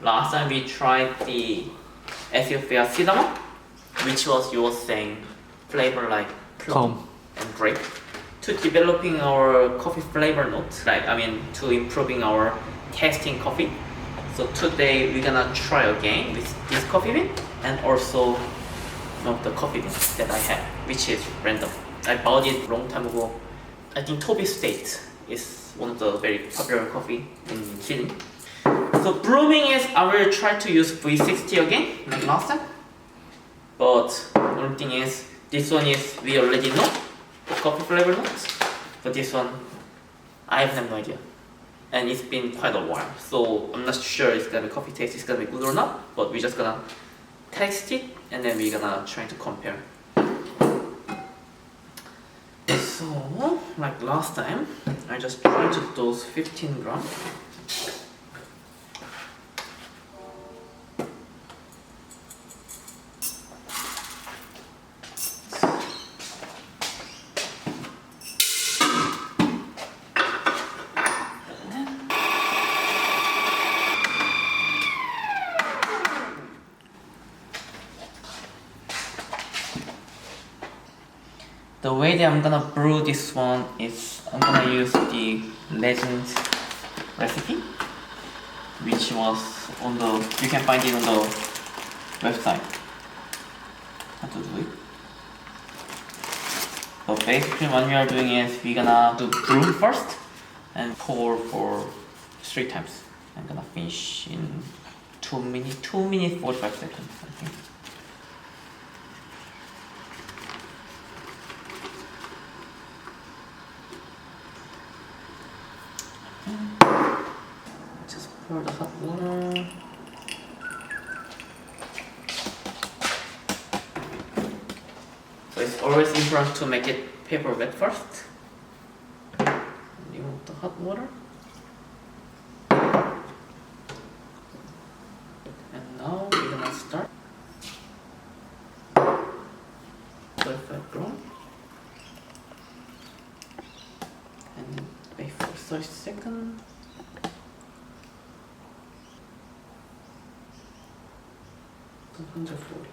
Last time we tried the Ethiopia cinnamon, which was, you were saying, flavor like plum and grape. To developing our coffee flavor notes, to improving our tasting coffee. So today we're gonna try again with this coffee bean and also the coffee bean that I have, which is random. I bought it long time ago. I think Toby State is one of the very popular coffee in Sydney. So brewing is, I will try to use V60 again, like last time. But the only thing is, this one is, we already know the coffee flavor notes. But this one, I have no idea. And it's been quite a while. So I'm not sure if the coffee taste is gonna be good or not. But we're just gonna taste it and then we're gonna try to compare. So, like last time, I just tried to dose 15 grams. The way that I'm gonna brew this one is I'm gonna use the legend recipe, which was on the, you can find it on the website, how to do it. So basically what we are doing is we're gonna do brew first and pour for 3 times. I'm gonna finish in 2 minutes 45 seconds, I think. Just pour the hot water. So it's always important to make it paper wet first. Remove the hot water. And now we're gonna start. 45 grams. And wait for 30 seconds. So 140.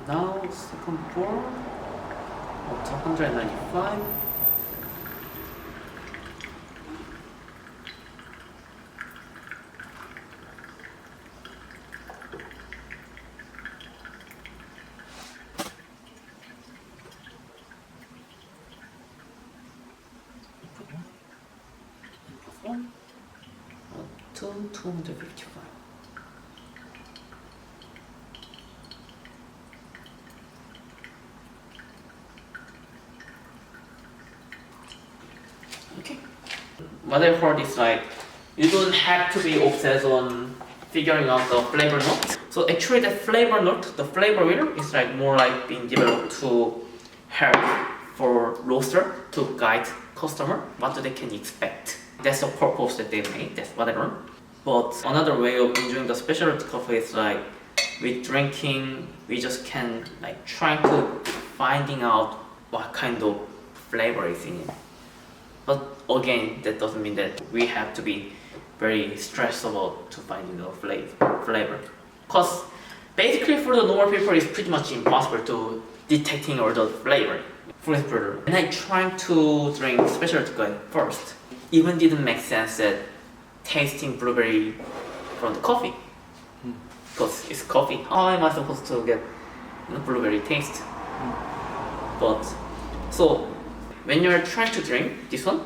Now second pour up to 195. Up to 255. Okay. What I heard is like, you don't have to be obsessed on figuring out the flavor note. So actually the flavor note, the flavor wheel is like more like being developed to help for roaster to guide customer what they can expect. That's the purpose that they made, that's what I learned. But another way of enjoying the specialty coffee is like, with drinking, we just can like try to finding out what kind of flavor is in it. But again, that doesn't mean that we have to be very stressed about to finding the flavor. Because basically for the normal people, it's pretty much impossible to detecting all the flavor. For example, when I tried to drink specialty coffee first, even didn't make sense that tasting blueberry from the coffee. Because it's coffee. How am I supposed to get blueberry taste? But so when you're trying to drink this one,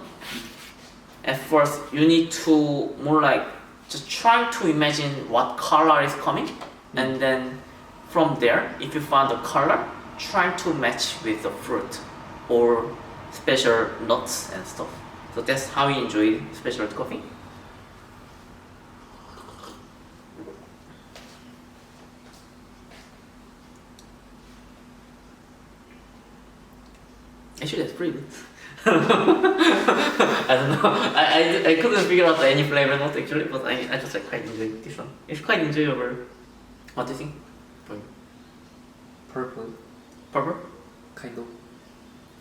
at first you need to more like just try to imagine what color is coming, and then from there, if you find the color, try to match with the fruit or special nuts and stuff. So that's how we enjoy specialty coffee. Actually, that's pretty good. I don't know. I couldn't figure out any flavor note actually, but I just like quite enjoy this one. It's quite enjoyable. What do you think? For you? Purple, Purple? kind of.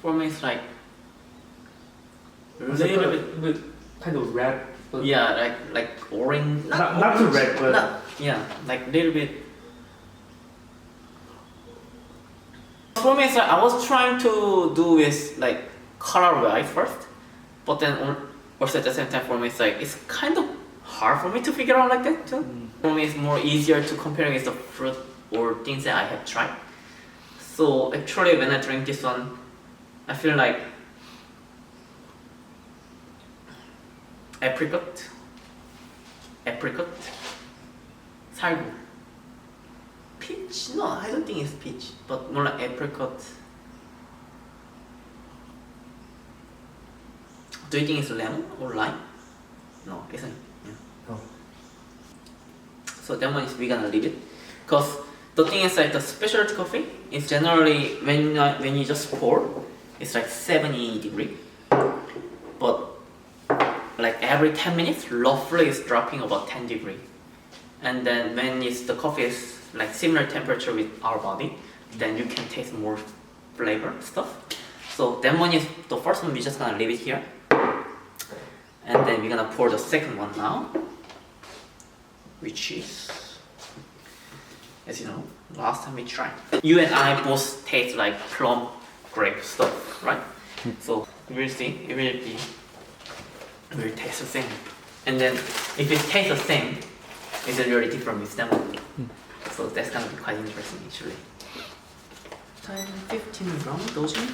For me, it's like It's little like bit. kind of red, but Yeah, like orange. not too red, but Yeah, like little bit. For me, it's like I was trying to do with like color white first, but then also at the same time for me, it's like it's kind of hard for me to figure out like that too. For me, it's more easier to compare with the fruit or things that I have tried. So actually, when I drink this one, I feel like apricot, 살구, peach. No, I don't think it's peach, but more like apricot. Do you think it's lemon or lime? No, isn't. Yeah. no. So that one is we're gonna leave it, because the thing is like the specialty coffee is generally when you just pour, it's like 70 degree, but like every 10 minutes roughly it's dropping about 10 degree, and then when it's the coffee is like similar temperature with our body, then you can taste more flavor stuff. So that one is the first one. We're just gonna leave it here, and then we're gonna pour the second one now, which is, as you know, last time we tried, you and I both taste like plum grape stuff, right? So we'll see, it will taste the same. And then if it tastes the same, it's really different with them. So that's gonna be quite interesting actually. Time 15 round dozen.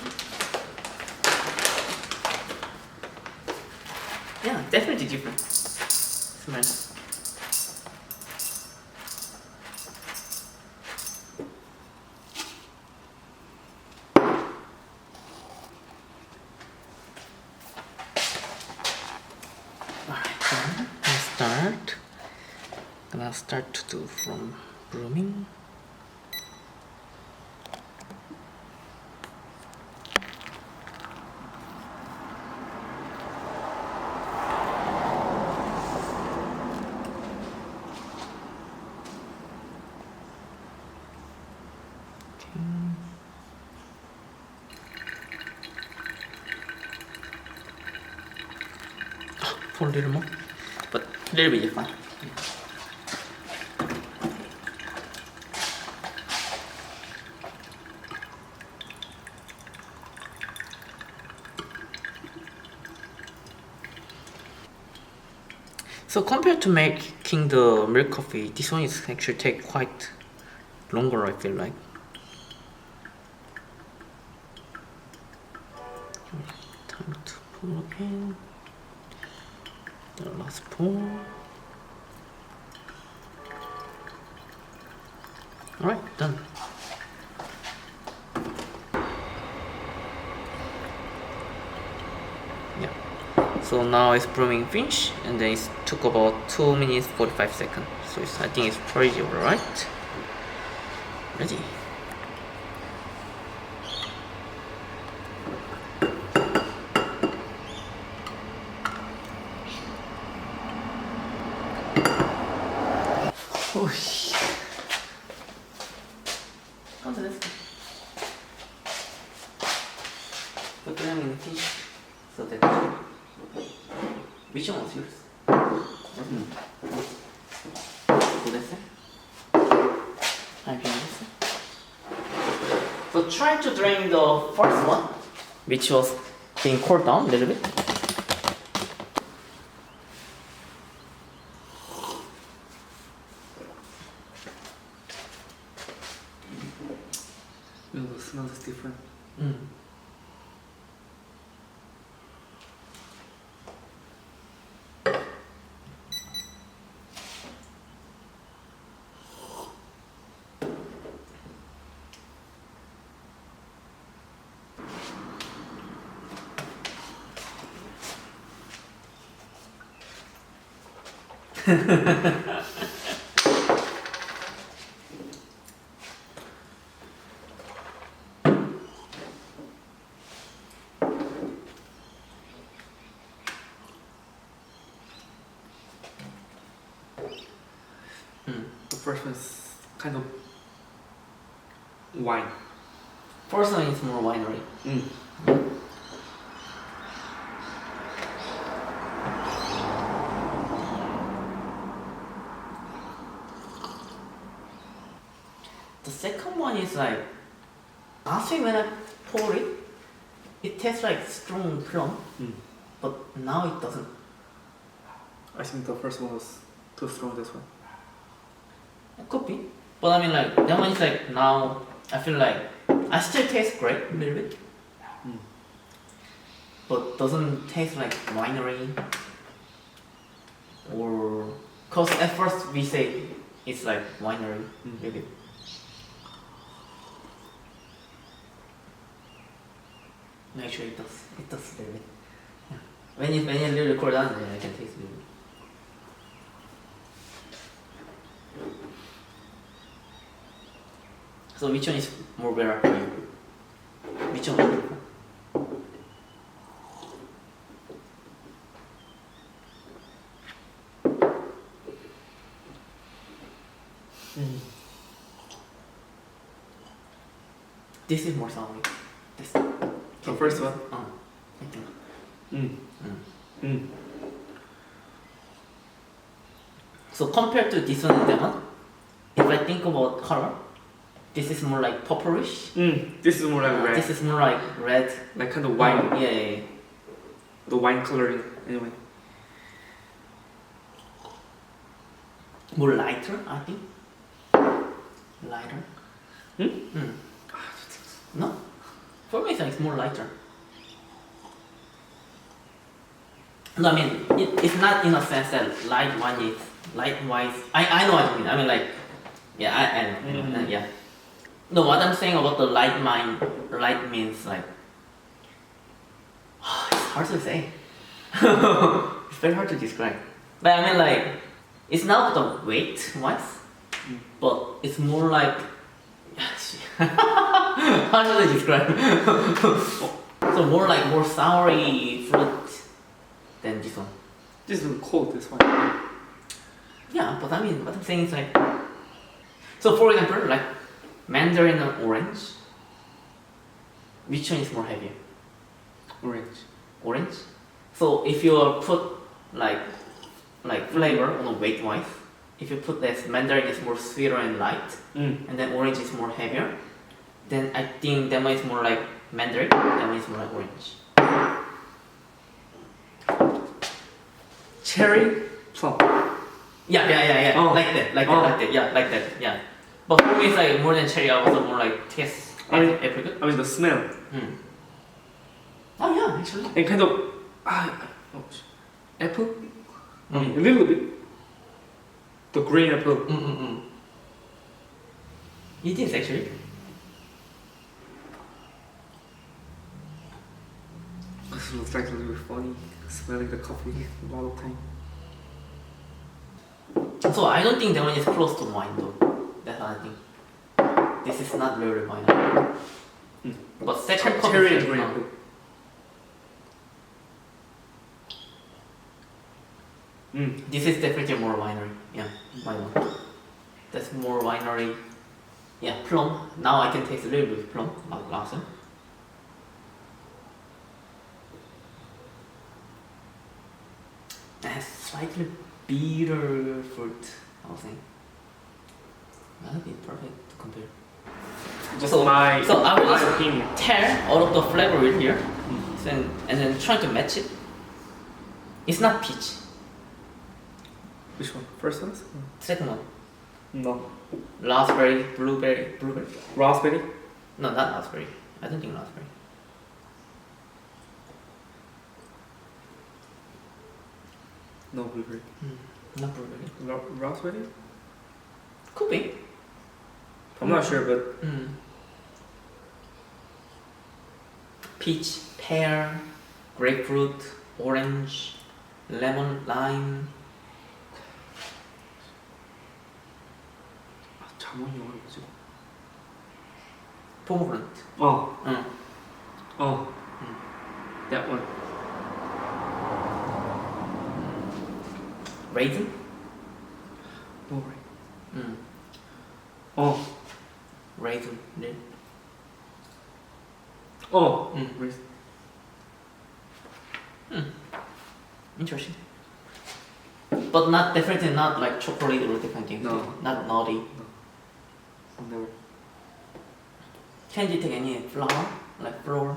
Yeah, definitely different. Smells. Gonna start to do from brewing. Pour a little more, but a little bit is fine. So compared to making the milk coffee, this one is actually take quite longer, I feel like. Time to pour again. The last pour. Alright, done. Yeah. So now it's brewing finish, and then it took about 2 minutes 45 seconds. So I think it's pretty alright. Ready. 오씨. 깜짝 놀랐어. Put them in the fish so that which one was yours? 됐어? 됐어? So try to drain the first one, which was being cooled down a little bit. The smell is different. first one's kind of wine. First one is more winery. The second one is like, actually when I pour it, it tastes like strong plum, but now it doesn't. I think the first one was too strong. This one. It could be. But I mean like, that one is like, now I feel like, I still taste grape a little bit. But doesn't taste like winery. Or, cause at first we say it's like winery, maybe. Actually it does a little bit. Yeah. When you record down, then I can taste a little bit. So which one is more better for you? Which one? This is more sour. This. The first one. I think. So compared to this one and that one, if I think about color, this is more like purplish. This is more like red. This is more like red. Like kind of wine. Yeah. The wine coloring. Anyway. More lighter, I think. Lighter. No? For me, it's more lighter. No, I mean, it's not in a sense that light wine is light wine. I know what you mean. I mean, like, yeah, I know. Yeah. No, what I'm saying about the light means like, it's hard to say. It's very hard to describe. But I mean, like, it's not the weight wise, but it's more like, how should I describe? So more like more soury fruit than this one. This is cold. This one. Yeah, but I mean, what I'm saying is like, so for example, like mandarin and orange, which one is more heavy? Orange. Orange. So if you put like flavor on a weight wise, if you put this mandarin is more sweeter and light, and then orange is more heavier, then I think that one is more like mandarin, that one is more like orange. Cherry, plum. Yeah. Oh. Like that. Yeah, like that. Yeah. But for me, it's like more than cherry. I also more like taste apricot. I mean the smell. Oh yeah, actually. And kind of apple. A little bit. The green apple. It is actually. This looks like a little bit funny. Smelling the coffee a lot of time. So I don't think that one is close to wine though. That's what I think. This is not really wine. But second coffee Cherry is and green not. apple. This is definitely more winery. Yeah, wine. That's more winery. Yeah, plum. Now I can taste a little bit of plum, like last one. It has slightly bitter fruit, I was saying. That would be perfect to compare. Just So I will my just opinion. tear all of the flavor in here, and then try to match it. It's not peach. Which one? First one? Second one, No. raspberry, blueberry. Raspberry? No, not raspberry. I don't think raspberry. No blueberry. Not blueberry. Raspberry? Could be. I'm not sure, but Peach, pear, grapefruit, orange, lemon, lime. 자몽이 영어로 뭐지? pomegranate. That one. Raisin. Oh, right. Oh, Mm. Interesting. But not definitely not like chocolate or different things. No. Not naughty. never. Can you take any flower? Like flower?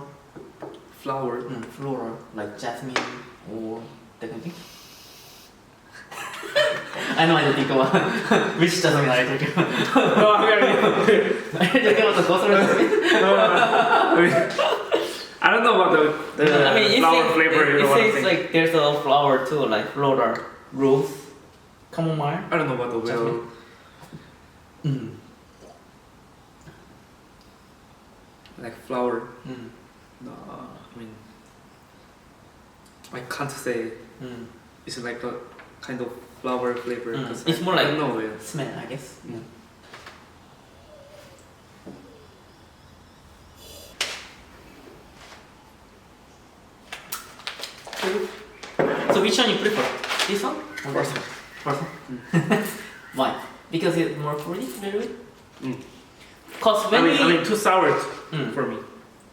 Flower. Floral, like jasmine or different thing? I know I don't think about which jasmine are you talking about? No, I mean, Are you talking about the coastal jasmine? I don't know about the I mean, flower flavor. You know what I'm it saying? seems like there's a flower too, like floral, rose, chamomile. I don't know about the well. Jasmine. Like flower. No, I mean, I can't say it's like a kind of flower flavor. 'Cause It's more I like don't know. Yeah. smell, I guess. So which one you prefer? This one? Or First this one? First one? Why? Because it's more fruity, maybe? Cause when I mean, too sour for me.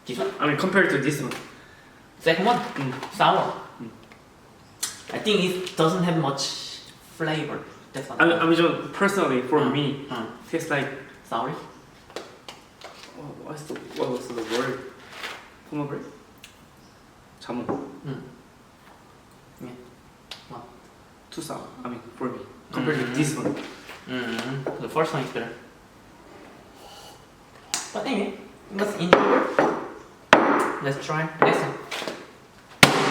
This one? I mean, compared to this one. Second one? Sour. I think it doesn't have much flavor. That's what I mean, just personally, for me, tastes like. sour. What was the word? pomegranate? 자몽. Yeah. What? Too sour. I mean, for me, compared to this one. The first one is better. But anyway, let's enjoy. Let's try next one.